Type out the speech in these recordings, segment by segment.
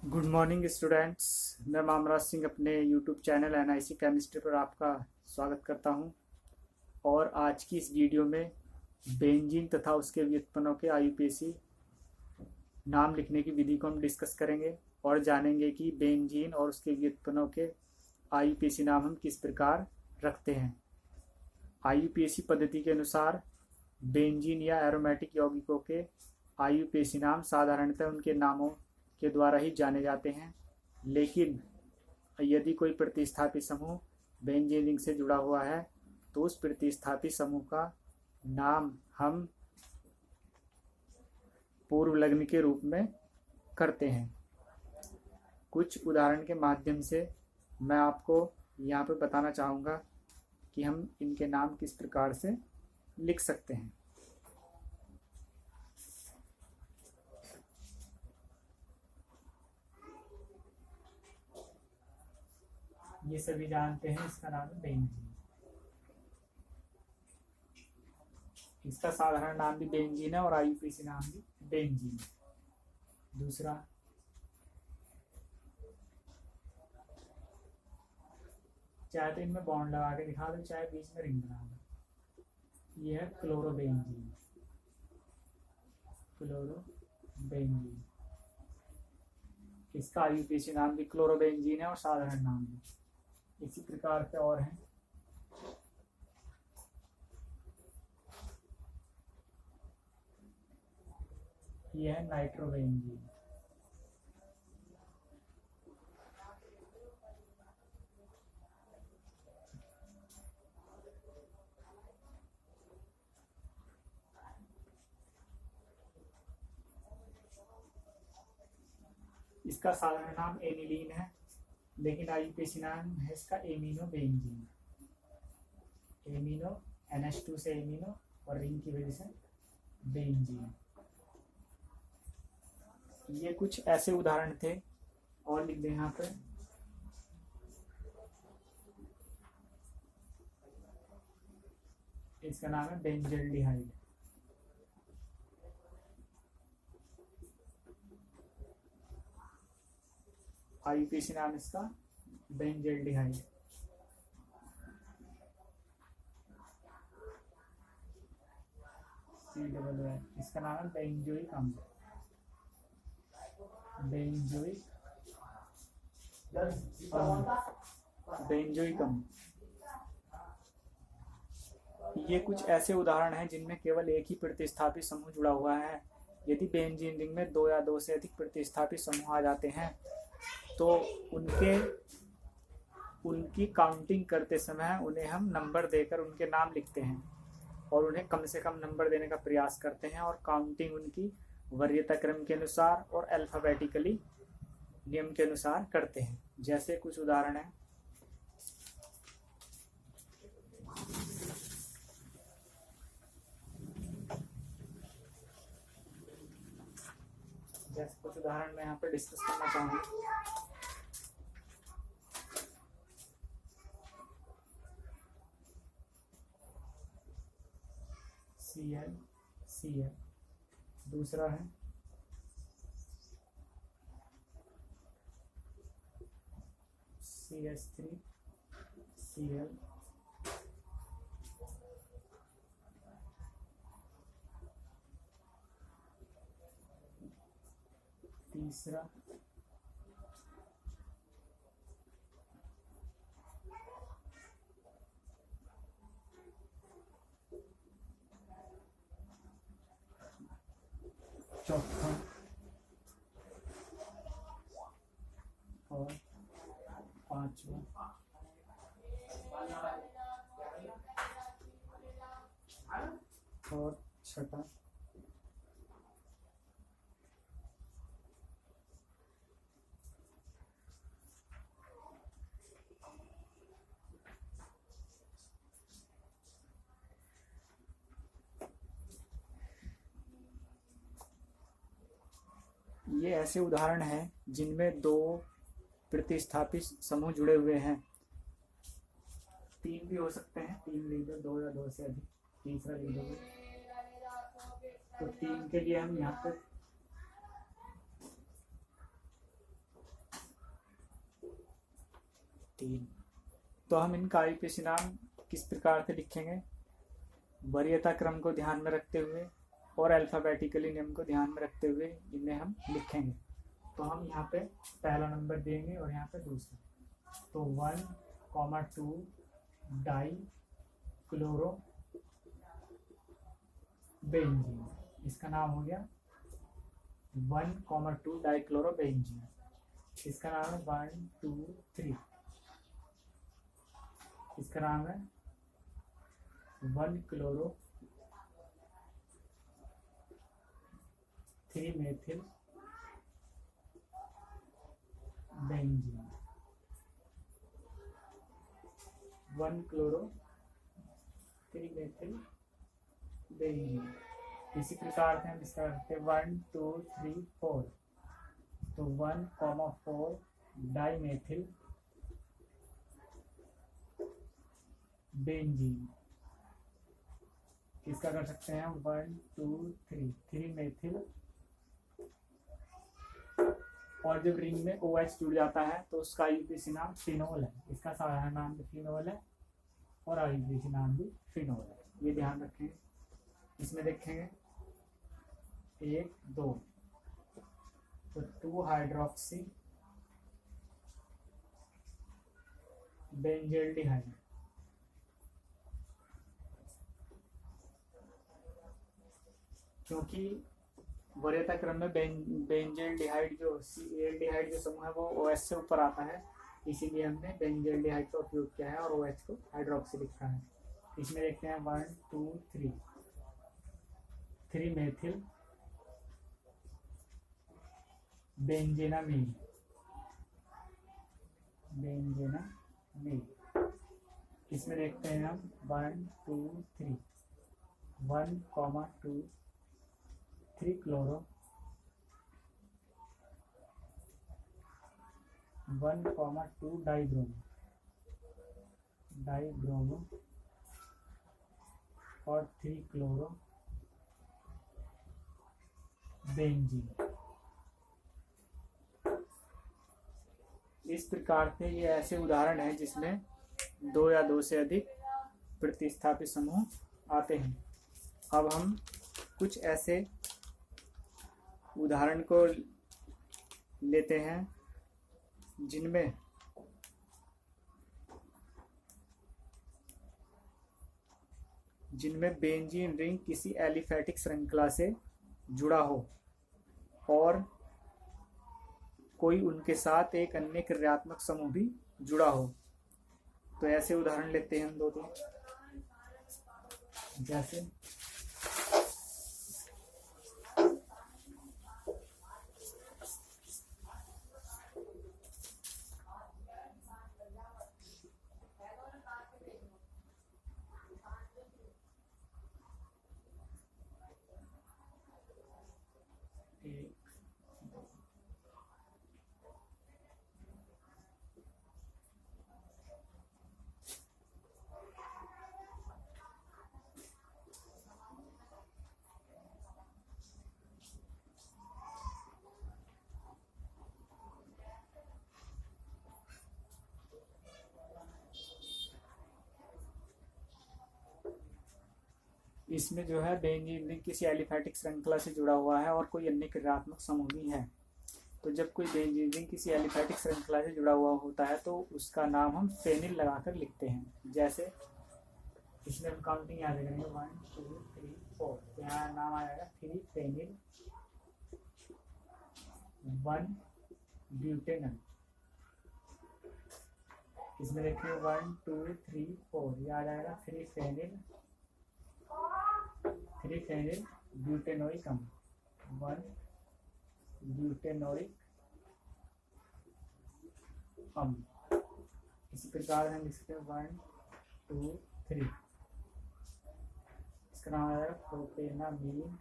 Good morning students. मैं मामराज सिंह अपने YouTube channel NIC chemistry पर आपका स्वागत करता हूं। और आज की इस वीडियो में बेंजीन तथा उसके व्युत्पन्नों के आईयूपीएसी नाम लिखने की विधि को हम डिस्कस करेंगे और जानेंगे कि बेंजीन और उसके व्युत्पन्नों के आईयूपीएसी नाम हम किस प्रकार रखते हैं। आईयूपीएसी पद्धति के अनुसार बेंजीन या एरोमेटिक यौगिकों के आईयूपीएसी नाम साधारणतः उनके नामों के द्वारा ही जाने जाते हैं, लेकिन यदि कोई प्रतिस्थापी समूह बेंजीन रिंग से जुड़ा हुआ है तो उस प्रतिस्थापी समूह का नाम हम पूर्व लग्न के रूप में करते हैं। कुछ उदाहरण के माध्यम से मैं आपको यहाँ पर बताना चाहूँगा कि हम इनके नाम किस प्रकार से लिख सकते हैं। ये सभी जानते हैं, इसका नाम है बेंजीन। इसका साधारण नाम भी बेंजीन है और आईयूपीएसी नाम भी बेंजीन। दूसरा, चाहे तो इनमें बॉन्ड लगा के दिखा दो, चाहे बीच में रिंग बना दो। ये है क्लोरोबेंजीन। क्लोरोबेंजीन, इसका आईयूपीएसी नाम भी क्लोरोबेंजीन है और साधारण नाम भी। इसी प्रकार के और हैं। यह है नाइट्रोबेंजीन। इसका साधारण नाम एनिलीन है, लेकिन आईयूपीएसी नाम है इसका एमिनो बेंजीन। एमिनो, NH2 से एमिनो और रिंग की वजह से बेंजीन। ये कुछ ऐसे उदाहरण थे, और लिख दें यहाँ पर। इसका नाम है बेंजल्डिहाइड। आईयूपीएसी नाम इसका बेंजल्डिहाइड। COO, इसका नाम है बेंजोइक अम्ल। बेंजोइक अम्ल। ये कुछ ऐसे उदाहरण हैं जिनमें केवल एक ही प्रतिस्थापी समूह जुड़ा हुआ है। यदि बेंजीन रिंग में दो या दो से अधिक प्रतिस्थापी समूह आ जाते हैं तो उनकी काउंटिंग करते समय उन्हें हम नंबर देकर उनके नाम लिखते हैं और उन्हें कम से कम नंबर देने का प्रयास करते हैं, और काउंटिंग उनकी वरीयता क्रम के अनुसार और अल्फाबेटिकली नियम के अनुसार करते हैं। जैसे कुछ उदाहरण हैं। मैं यहाँ पर डिस्कस करना चाहूँगा। CL, दूसरा है CH3, Cl, तीसरा चौथा और पांचवा। और छठा। ये ऐसे उदाहरण हैं जिनमें दो प्रतिस्थापी समूह जुड़े हुए हैं। तीन भी हो सकते हैं, तीन लिख दो, दो या दो से अधिक, तीसरा लिख दोगे। तो तीन के लिए हम यहाँ पर 18। तो हम इनका आईपीसी नाम किस प्रकार से लिखेंगे? वरीयता क्रम को ध्यान में रखते हुए और अल्फ़ाबेटिकली नियम को ध्यान में रखते हुए इन्हें हम लिखेंगे। तो हम यहाँ पे पहला नंबर देंगे और यहाँ पे दूसरा। तो 1,2 डाई क्लोरो बेंजीन, इसका नाम हो गया 1,2 डाई क्लोरो बेंजीन। इसका नाम है 1, 2, 3। इसका नाम है 1 chloro 3 methyl benzene. 1 chloro 3 methyl benzene. इसी प्रकार से हम इसका करते हैं 1, 2, 3, 4। तो 1,4 डाई मेथिल बेंजीन। इसका कर सकते हैं 1, 2, 3 मेथिल। और जब रिंग में OH जुड़ जाता है तो उसका आईयूपीएसी नाम फिनोल है। इसका साधारण नाम भी फिनोल है और आईयूपीएसी नाम भी फिनोल है, ये ध्यान रखेंगे। इसमें देखेंगे 1, 2, तो 2 हाइड्रोक्सी बेंजल्डिहाइड। क्योंकि वरीयता क्रम में बेंजल्डिहाइड जो एल्डिहाइड जो समूह है वो OH से ऊपर आता है, इसीलिए हमने बेंजल्डिहाइड का उपयोग किया है और OH को हाइड्रोक्सी लिखा है। इसमें देखते हैं 1, 2, 3 मेथिल बेंजेनामीन। इसमें देखते हैं हम 1, 2, 3 1,2 3 क्लोरो 1,2 डाइब्रोमो और 3 क्लोरो बेंजीन। इस प्रकार से ये ऐसे उदाहरण हैं जिसमें 2 या 2 से अधिक प्रतिस्थापित समूह आते हैं। अब हम कुछ ऐसे उदाहरण को लेते हैं जिनमें बेंजीन रिंग किसी एलिफैटिक श्रृंखला से जुड़ा हो और कोई उनके साथ एक अन्य क्रियात्मक समूह भी जुड़ा हो। तो ऐसे उदाहरण लेते हैं हम 2-3, जैसे इसमें जो है बेंजीन रिंग किसी एलिफैटिक श्रृंखला से जुड़ा हुआ है और कोई अन्य क्रियात्मक समूह भी है। तो जब कोई बेंजीन रिंग किसी एलिफैटिक श्रृंखला से जुड़ा हुआ होता है तो उसका नाम हम फेनिल लगाकर लिखते हैं। जैसे इसमें हम काउंटिंग याद करेंगे 1, 2, 3, 4। तो यहाँ नाम आ जाएगा 3 फेनिल 1 ब्यूटेनल। इसमें देखिए 1, 2, 3, 4, ये आ जाएगा 3 फेनिल ब्यूटेनोइक अम्ल 1 ब्यूटेनोइक अम्ल। इसी प्रकार हम लिखते हैं 1, 2, 3। इसका नाम आ जाएगा प्रोपेनामीन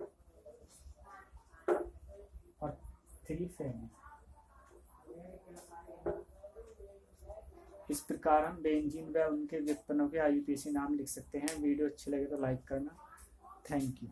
और 3 फेनिल। इस प्रकार हम बेंजीन व उनके व्युत्पन्नों के आईयूपीएसी नाम लिख सकते हैं। वीडियो अच्छी लगे तो लाइक करना। Thank you.